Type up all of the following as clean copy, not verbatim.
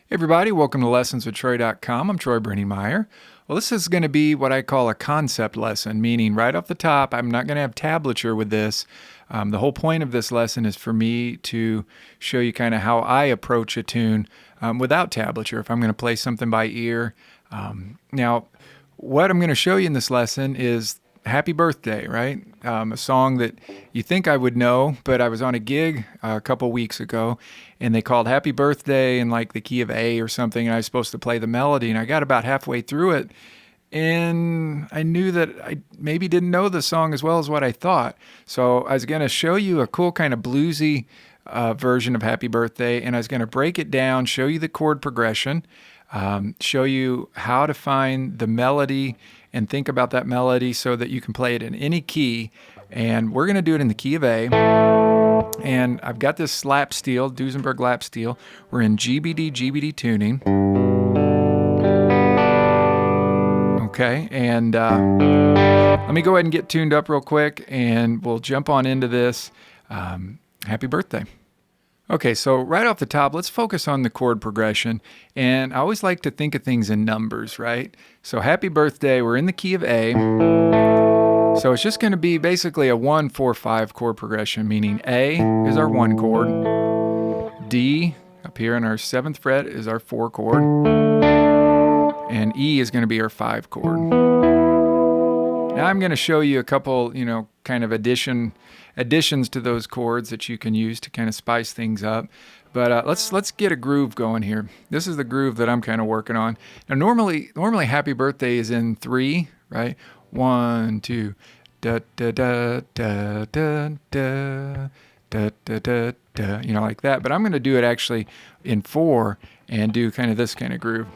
Hey everybody, welcome to lessonswithtroy.com. I'm Troy Brenningmeyer. Well, this is going to be what I call a concept lesson, meaning right off the top, I'm not going to have tablature with this. The whole point of this lesson is for me to show you kind of how I approach a tune without tablature, if I'm going to play something by ear. Now, what I'm going to show you in this lesson is Happy Birthday, right? A song that you think I would know, but I was on a gig a couple weeks ago, and they called Happy Birthday in like the key of A or something, and I was supposed to play the melody, and I got about halfway through it, and I knew that I maybe didn't know the song as well as what I thought. So I was going to show you a cool kind of bluesy version of Happy Birthday, and I was going to break it down, show you the chord progression, show you how to find the melody and think about that melody so that you can play it in any key. And we're going to do it in the key of A. And I've got this lap steel, Duesenberg lap steel. We're in GBD tuning. Okay, and let me go ahead and get tuned up real quick, and we'll jump on into this. Happy birthday. Okay, so right off the top, let's focus on the chord progression. And I always like to think of things in numbers, right? So happy birthday, we're in the key of A. So it's just going to be basically a 1-4-5 chord progression, meaning A is our 1 chord, D up here in our 7th fret is our 4 chord, and E is going to be our 5 chord. Now I'm going to show you a couple, kind of additions to those chords that you can use to kind of spice things up. But let's get a groove going here. This is the groove that I'm kind of working on. Now normally Happy Birthday is in 3, right? 1, 2, da da da da da da da da da da, like that. But I'm going to do it actually in 4 and do kind of this kind of groove.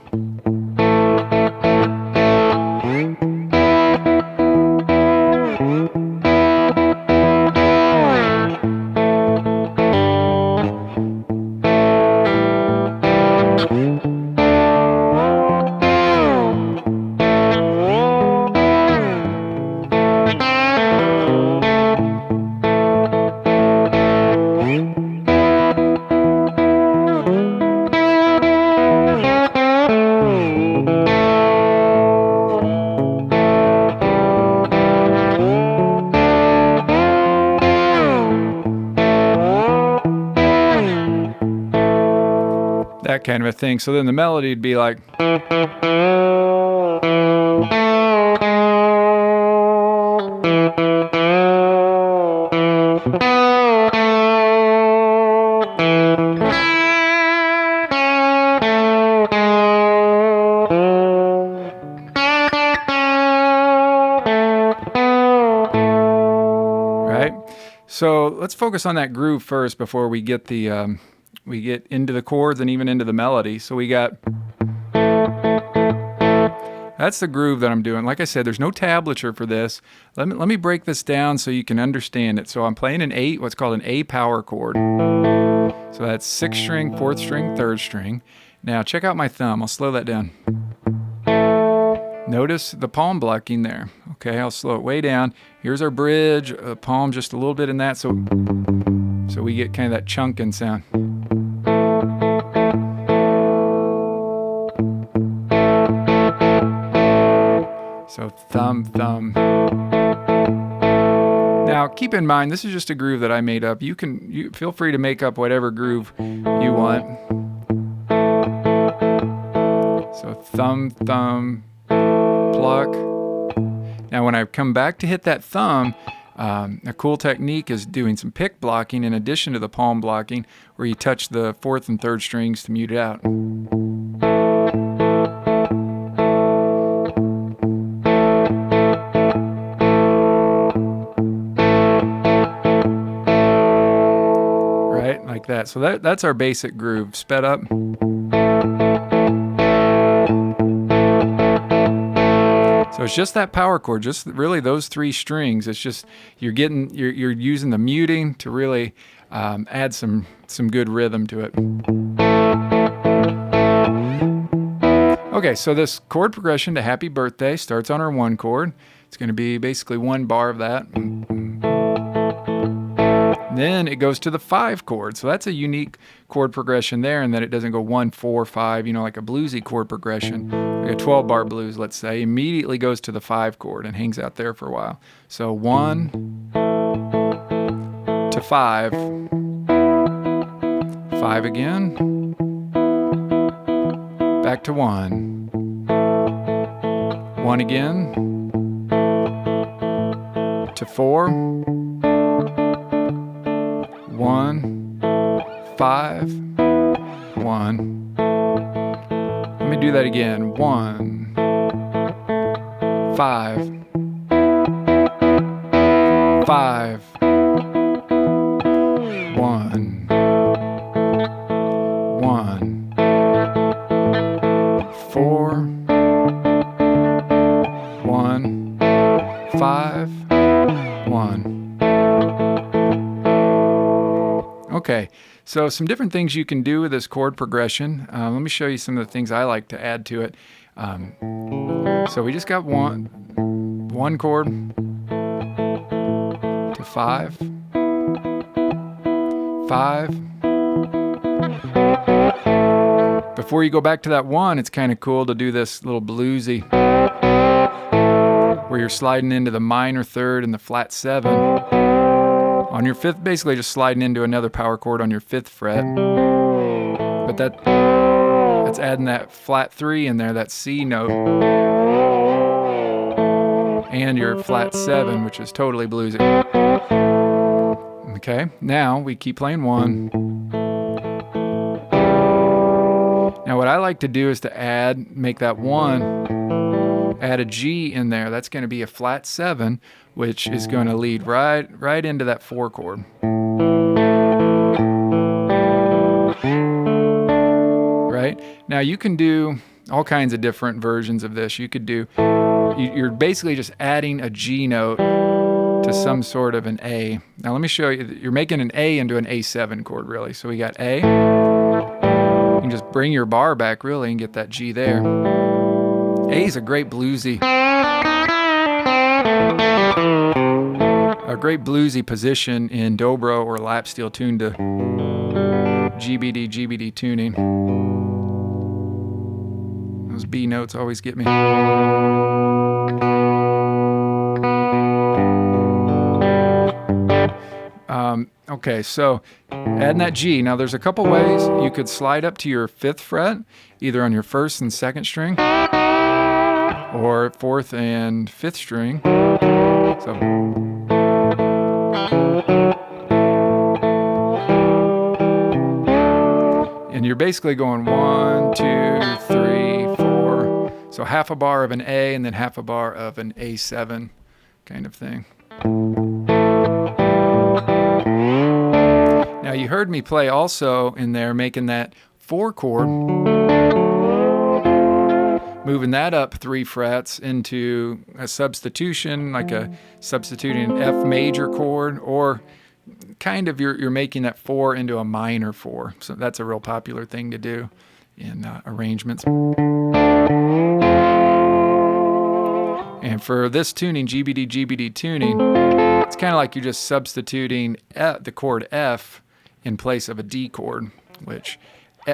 That kind of a thing. So then the melody would be like, right? So let's focus on that groove first before we get the we get into the chords and even into the melody. So we got, that's the groove that I'm doing. Like I said, there's no tablature for this. Let me break this down so you can understand it. So I'm playing an 8, what's called an A power chord. So that's 6th string, 4th string, 3rd string. Now check out my thumb. I'll slow that down. Notice the palm blocking there. Okay, I'll slow it way down. Here's our bridge, palm just a little bit in that, so we get kind of that chunking sound. So thumb, thumb. Now keep in mind, this is just a groove that I made up. You feel free to make up whatever groove you want. So thumb, thumb, pluck. Now when I come back to hit that thumb, a cool technique is doing some pick blocking in addition to the palm blocking, where you touch the 4th and 3rd strings to mute it out. Right, like that. So that's our basic groove, sped up. So it's just that power chord, just really those 3 strings. It's just you're using the muting to really add some good rhythm to it. Okay, so this chord progression to Happy Birthday starts on our 1 chord. It's going to be basically 1 bar of that. And then it goes to the 5 chord. So that's a unique chord progression there, in that it doesn't go 1, 4, 5, you know, like a bluesy chord progression, like a 12-bar blues, let's say, immediately goes to the 5 chord and hangs out there for a while. So 1 to 5, 5 again, back to 1, 1 again, to 4, 1, 5, 1. Let me do that again. 1, 5, 5, 1, 1, 4, 1, 5, 1. Okay, so some different things you can do with this chord progression. Let me show you some of the things I like to add to it. So we just got one chord to 5, 5. Before you go back to that 1, it's kind of cool to do this little bluesy, where you're sliding into the minor 3rd and the flat 7 on your 5th, basically just sliding into another power chord on your 5th fret. But that's adding that flat 3 in there, that C note, and your flat 7, which is totally bluesy. Okay, now we keep playing 1. Now what I like to do is to make that 1, add a G in there. That's going to be a flat 7, which is going to lead right into that 4 chord. Right? Now you can do all kinds of different versions of this. You could do, you're basically just adding a G note to some sort of an A. Now let me show you, you're making an A into an A7 chord really. So we got A. You can just bring your bar back really and get that G there. A is a great bluesy position in Dobro or lap steel tuned to GBD tuning. Those B notes always get me. Okay, so adding that G. Now there's a couple ways you could slide up to your 5th fret, either on your 1st and 2nd string, or 4th and 5th string. So, and you're basically going 1, 2, 3, 4. So half a bar of an A and then half a bar of an A7 kind of thing. Now you heard me play also in there, making that 4 chord, moving that up 3 frets into a substitution, like a substituting an F major chord, or kind of you're making that 4 into a minor 4. So that's a real popular thing to do in arrangements. And for this tuning, GBD tuning, it's kind of like you're just substituting the chord F in place of a D chord, which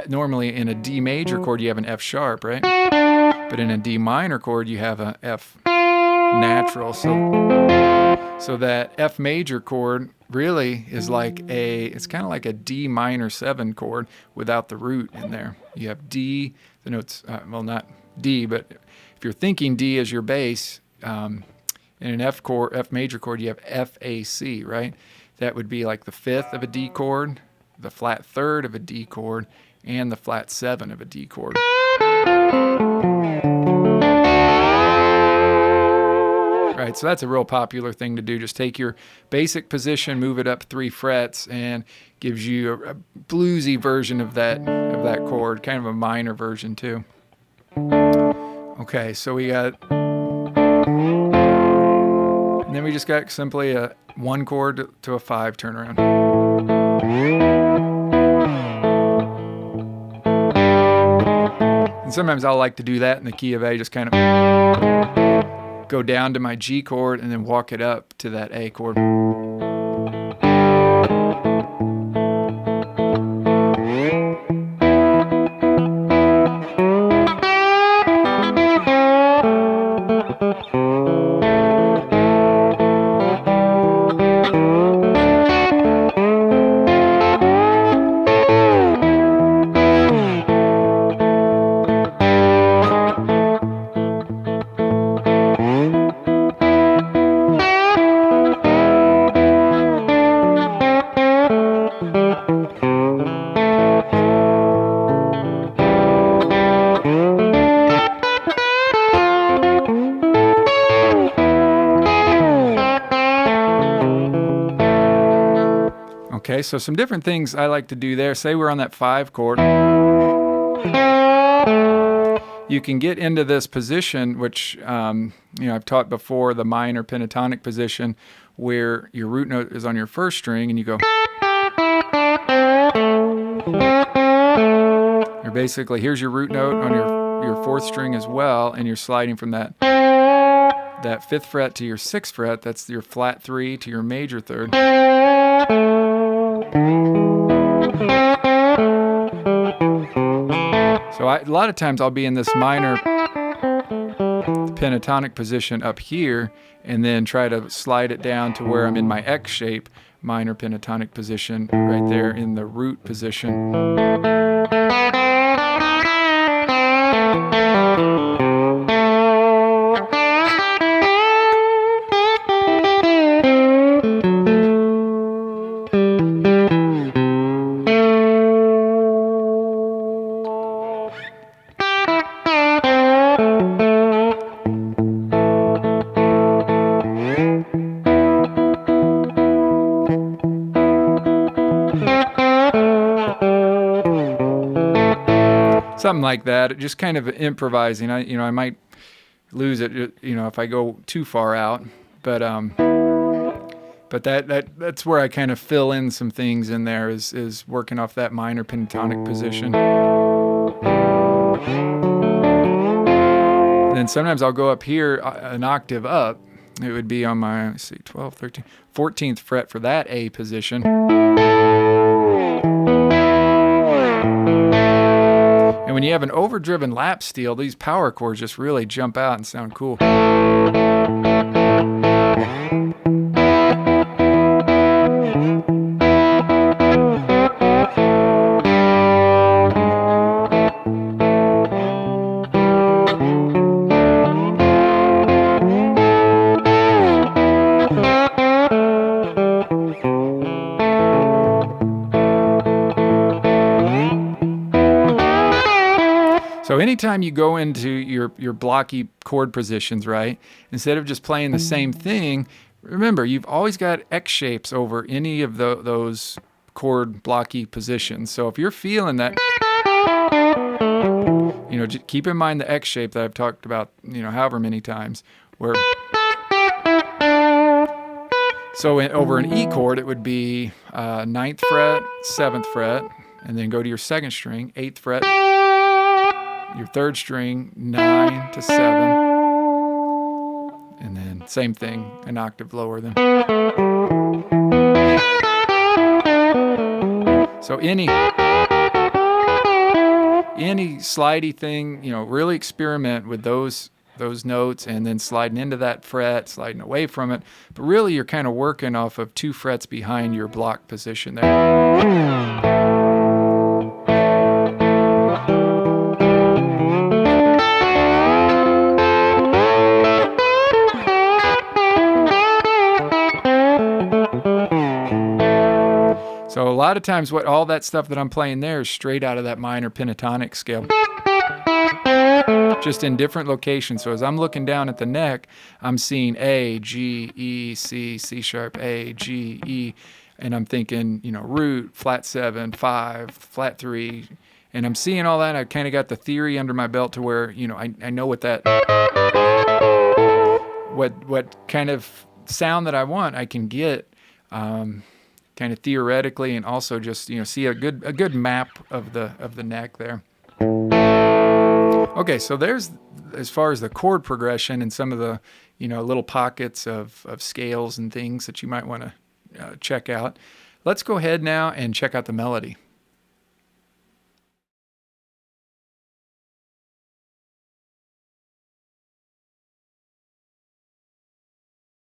normally in a D major chord you have an F sharp, right? But in a D minor chord you have a F natural. So that F major chord really is like it's kind of like a D minor 7 chord without the root in there. You have D, the notes, well not D, but if you're thinking D as your bass, in an F major chord you have F, A, C, right? That would be like the 5th of a D chord, the flat 3rd of a D chord, and the flat 7 of a D chord. Right, so that's a real popular thing to do. Just take your basic position, move it up 3 frets, and gives you a bluesy version of that chord, kind of a minor version too. Okay, so we got, and then we just got simply a 1 chord to a 5 turnaround. And sometimes I'll like to do that in the key of A, just kind of go down to my G chord and then walk it up to that A chord. Okay, so some different things I like to do there. Say we're on that 5 chord. You can get into this position, which I've taught before, the minor pentatonic position, where your root note is on your first string, and you go. You're basically, here's your root note on your 4th string as well, and you're sliding from that 5th fret to your 6th fret. That's your flat 3 to your major 3rd. So a lot of times I'll be in this minor pentatonic position up here, and then try to slide it down to where I'm in my X shape minor pentatonic position right there in the root position. Something like that, just kind of improvising. I might lose it, if I go too far out, but that's where I kind of fill in some things in there, is working off that minor pentatonic position. And then sometimes I'll go up here an octave up. It would be on my 12th, 13th, 14th fret for that A position. And when you have an overdriven lap steel, these power chords just really jump out and sound cool. So anytime you go into your blocky chord positions, right, instead of just playing the same thing, remember, you've always got X shapes over any of those chord blocky positions. So if you're feeling that, keep in mind the X shape that I've talked about, however many times, where... So over an E chord, it would be 9th fret, 7th fret, and then go to your 2nd string, 8th fret, your 3rd string, 9 to 7, and then same thing, an octave lower than. So any slidey thing, really experiment with those notes, and then sliding into that fret, sliding away from it. But really, you're kind of working off of 2 frets behind your block position there. So a lot of times all that stuff that I'm playing there is straight out of that minor pentatonic scale, just in different locations. So as I'm looking down at the neck, I'm seeing A, G, E, C, C sharp, A, G, E, and I'm thinking, root, flat 7, 5, flat 3, and I'm seeing all that, and I kind of got the theory under my belt to where, I know what kind of sound that I want I can get, kind of theoretically, and also just see a good map of the neck there. Okay, so there's, as far as the chord progression and some of the little pockets of scales and things that you might want to check out. Let's go ahead now and check out the melody.